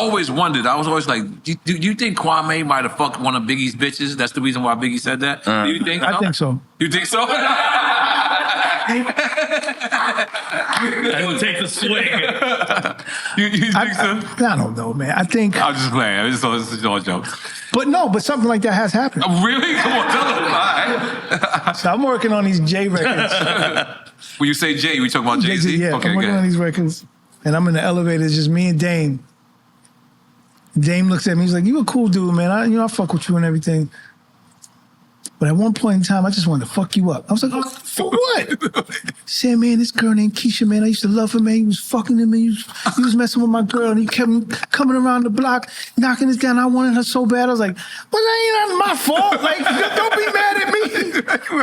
always wondered. I was always like, do you think Kwamé might have fucked one of Biggie's bitches? That's the reason why Biggie said that. Do you think? I think so. You think so? I will take the swing. you think so? I don't know, man. I think. I'm just playing. It's all jokes. But no, but something like that has happened. Oh, really? Come on, tell us. All right. So I'm working on these J records. When you say Jay, we talking about Jay-Z? Yeah, okay, I'm working on these records, and I'm in the elevator. It's just me and Dame. Dame looks at me. He's like, "You a cool dude, man. I fuck with you and everything. But at one point in time, I just wanted to fuck you up." I was like, "For what?" He said, "Man, this girl named Keisha, man, I used to love her, man. He was fucking him, and he was messing with my girl, and he kept coming around the block, knocking us down. I wanted her so bad. I was like, well, that ain't my fault. Like, don't be mad at me.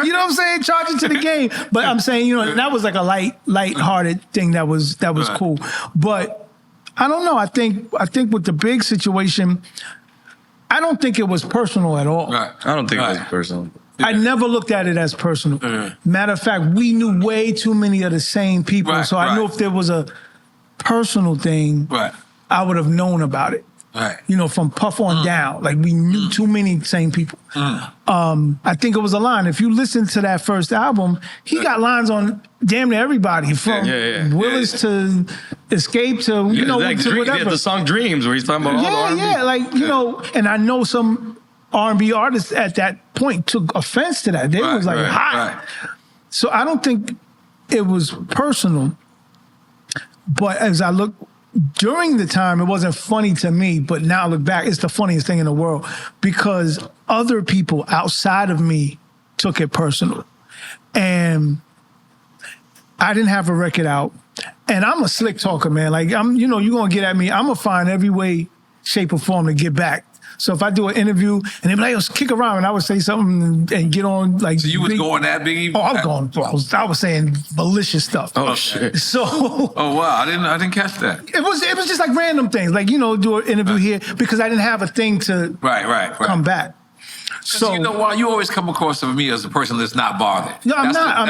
You know what I'm saying? Charge it to the game." But I'm saying, that was like a light-hearted thing that was cool. But I don't know. I think with the big situation, I don't think it was personal at all. Right. I don't think it was personal. I never looked at it as personal. Matter of fact, we knew way too many of the same people. So I knew if there was a personal thing, I would have known about it. Right. From Puff on down. Like, we knew too many same people. I think it was a line. If you listen to that first album, he got lines on damn near everybody, from Willis to Escape to, to whatever. The song Dreams, where he's talking about all the R&B. And I know some R&B artists at that point took offense to that. They was like, hot. So I don't think it was personal. But as I look, during the time, it wasn't funny to me, but now I look back, it's the funniest thing in the world, because other people outside of me took it personal. And I didn't have a record out. And I'm a slick talker, man. Like, you're going to get at me. I'm going to find every way, shape, or form to get back. So if I do an interview and they be like, "Yo, kick around," and I would say something and get on, like. So you was going at Biggie? Oh, I was going. I was saying malicious stuff. Oh shit. So. Oh wow, I didn't catch that. It was just like random things, like do an interview here, because I didn't have a thing to come back. So why you always come across to me as a person that's not bothered. No, I'm not.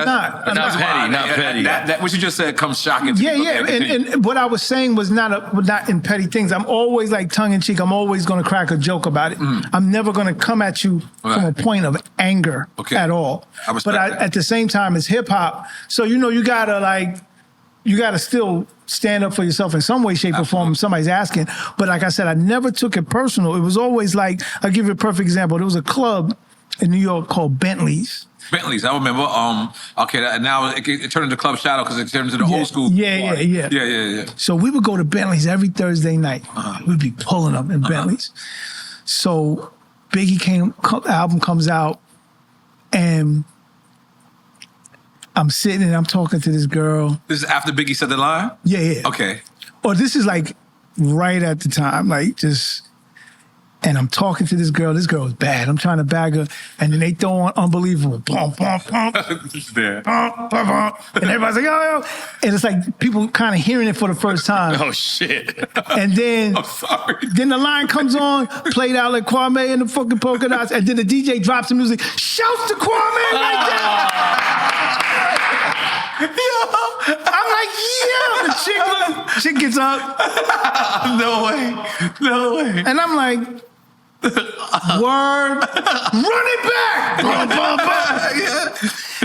Not petty. That what you just said comes shocking to me. And what I was saying was not in petty things. I'm always like tongue in cheek. I'm always going to crack a joke about it. I'm never going to come at you from a point of anger at all. But at the same time, it's hip hop. So you gotta still stand up for yourself in some way, shape, or form if somebody's asking. But like I said, I never took it personal. It was always like, I'll give you a perfect example. There was a club in New York called Bentley's. Bentley's, I remember. Now it turned into Club Shadow because it turned into the old school. Yeah. So we would go to Bentley's every Thursday night. We'd be pulling up in Bentley's. So Biggie album comes out, and I'm sitting and I'm talking to this girl. This is after Biggie said the line? Yeah. Okay. Or this is like right at the time, and I'm talking to this girl. This girl is bad. I'm trying to bag her, and then they throw on Unbelievable. Bum, bum, bum. Bum, bum, bum. And everybody's like, yo. And it's like people kind of hearing it for the first time. Oh, shit. And then, I'm sorry. Then the line comes on, played out like Kwamé and the fucking polka dots, and then the DJ drops the music. Shouts to Kwamé right there. Yo, I'm like, yeah. The chick gets up. No way. And I'm like, word, run it back.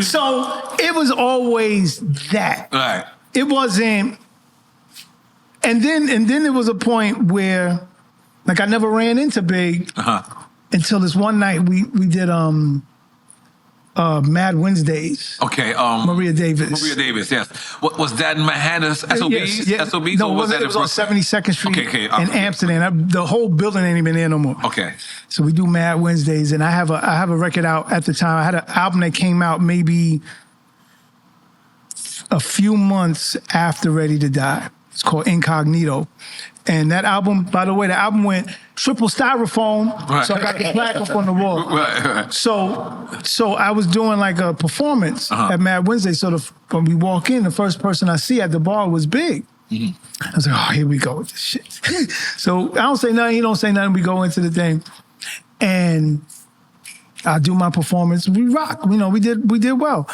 So it was always that. Right. It wasn't. And then there was a point where, like, I never ran into Big until this one night we did Mad Wednesdays. Okay. Maria Davis, yes. What was that in Manhattan? SOBs? Yes. SOBs? No, it was on 72nd Street in Amsterdam. The whole building ain't even there no more. Okay. So we do Mad Wednesdays, and I have a record out at the time. I had an album that came out maybe a few months after Ready to Die. It's called Incognito. And that album, by the way, the album went triple styrofoam, so I got the plaque up on the wall. Right. So I was doing like a performance at Mad Wednesday. So when we walk in, the first person I see at the bar was Big. I was like, oh, here we go with this shit. So I don't say nothing, he don't say nothing. We go into the thing, and I do my performance. We rock. We did well.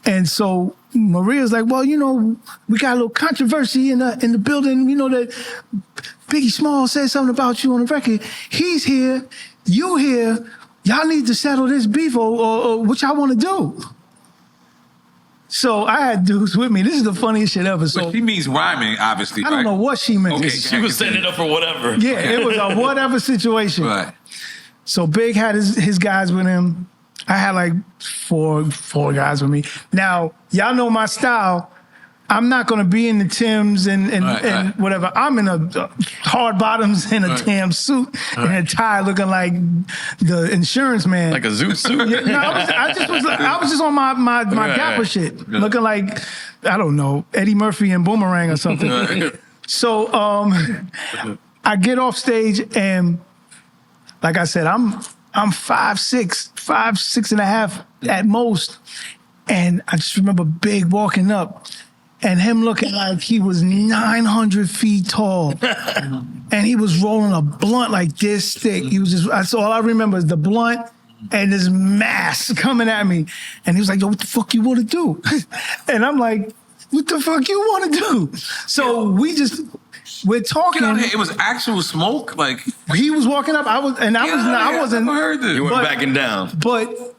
And so Maria's like, well, we got a little controversy in the building. That Biggie Small said something about you on the record. He's here, you here. Y'all need to settle this beef or what y'all want to do. So I had dudes with me. This is the funniest shit ever. So but she means rhyming, obviously. I don't know what she meant. Okay, She was setting it up for whatever. Yeah, it was a whatever situation. Right. So Big had his guys with him. I had like four guys with me. Now, y'all know my style. I'm not going to be in the Timbs and whatever. I'm in a hard bottoms and a damn suit and a tie looking like the insurance man. Like a zoot suit? Yeah, no, I was just on my Dapper shit. Looking like, I don't know, Eddie Murphy and Boomerang or something. So I get off stage and like I said, I'm 5'6" at most. And I just remember Big walking up and him looking like he was 900 feet tall. And he was rolling a blunt like this thick. He was just, that's all I remember is the blunt and this mass coming at me. And he was like, yo, what the fuck you want to do? And I'm like, what the fuck you want to do? So we're talking. It was actual smoke? Like he was walking up, I wasn't. I never heard this. You weren't backing down. But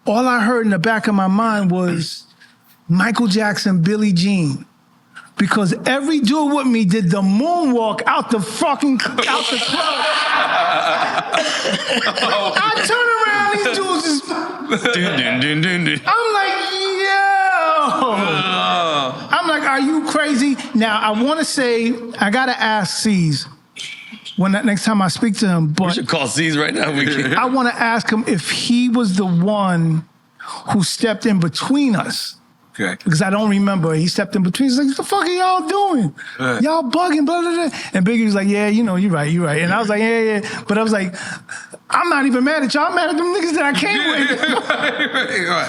all I heard in the back of my mind was Michael Jackson, Billie Jean. Because every dude with me did the moonwalk out the club. I turn around, these dudes just... I'm like, yo! I'm like, are you crazy? Now, I want to say, I got to ask C's next time I speak to him. But we should call C's right now. I want to ask him if he was the one who stepped in between us. Okay. Because I don't remember. He stepped in between. He's like, what the fuck are y'all doing? Y'all bugging, blah, blah, blah. And Biggie was like, yeah, you know, you're right. And I was like, yeah. But I was like, I'm not even mad at y'all. I'm mad at them niggas that I came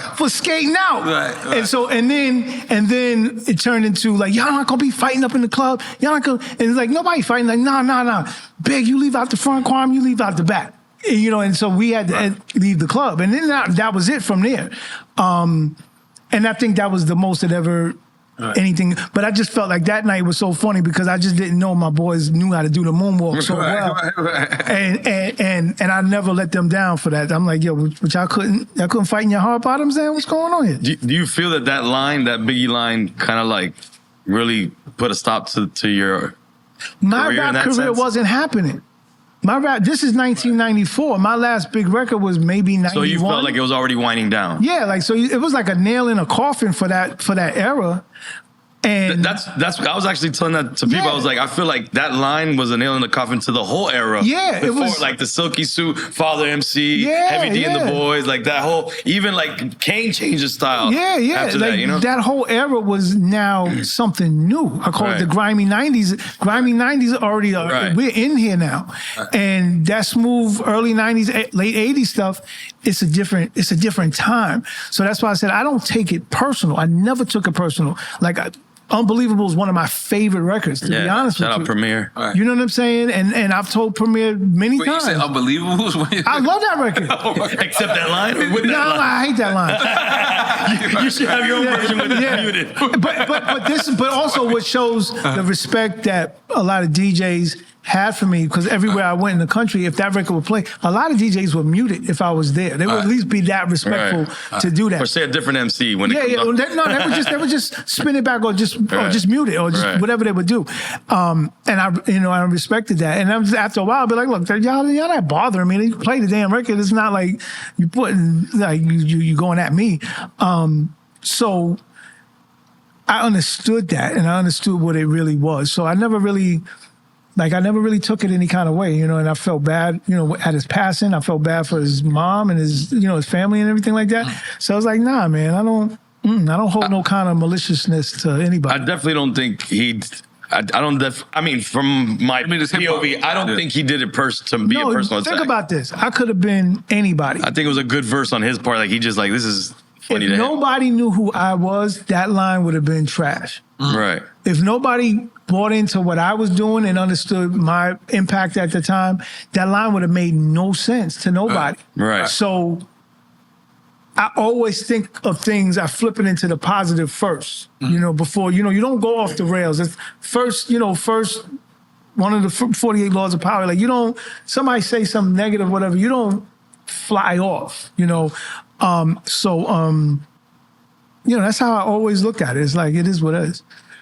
with for skating out. Right. And so, and then it turned into like, y'all not gonna be fighting up in the club. Y'all not gonna, and it's like, nobody fighting. Like, nah. Big, you leave out the front, Kwame, you leave out the back. You know, and so we had to leave the club. And then that was it from there. And I think that was the most that ever anything. But I just felt like that night was so funny because I just didn't know my boys knew how to do the moonwalk so well. And I never let them down for that. I'm like, yo, but y'all couldn't fight in your hard bottoms then? What's going on here? Do you feel that Biggie line kind of like really put a stop to your my rap career wasn't happening. This is 1994. My last big record was maybe 91. So you felt like it was already winding down. Yeah, like so it was like a nail in a coffin for that era. And that's I was actually telling that to people. I was like, I feel like that line was a nail in the coffin to the whole era. Yeah, before, it was like the Silky Suit, Father MC, Heavy D and the Boys, like that whole, even like Kane changed his style. Yeah. After like, that, you know, that whole era was now something new. I call it the grimy 90s. Grimy 90s already we're in here now, and that smooth early 90s, late 80s stuff. It's a different time. So that's why I said I don't take it personal. I never took it personal. Like Unbelievable is one of my favorite records, to be honest with you. Shout out Premier. Right. You know what I'm saying? And I've told Premier many times. You said Unbelievable? I love that record. Except that line? Or with that line? I hate that line. You should have your own version with it muted. But also what shows the respect that a lot of DJs had for me, because everywhere I went in the country, if that record would play, a lot of DJs would mute it if I was there. They would at least be that respectful to do that. Or say a different MC when it comes up. They would just spin it back or just mute it or just whatever they would do. And I respected that. And after a while, I'd be like, look, y'all not bothering me. You play the damn record. It's not like you putting like you going at me. So I understood that, and I understood what it really was. So I never really took it any kind of way, and I felt bad, at his passing. I felt bad for his mom and his, his family and everything like that. So I was like, nah, man, I don't hold no kind of maliciousness to anybody. I definitely don't think from my POV, I don't think he did it to be a personal attack. Think about this. I could have been anybody. I think it was a good verse on his part. Like, he just like, this is funny to him. If nobody knew who I was, that line would have been trash. Right. If nobody bought into what I was doing and understood my impact at the time, that line would have made no sense to nobody. Right. So I always think of things, I flip it into the positive first, before, you don't go off the rails. It's first one of the 48 laws of power. Like you don't, somebody say something negative, whatever, you don't fly off, you know? You know, that's how I always look at it. It's like, it is what it is.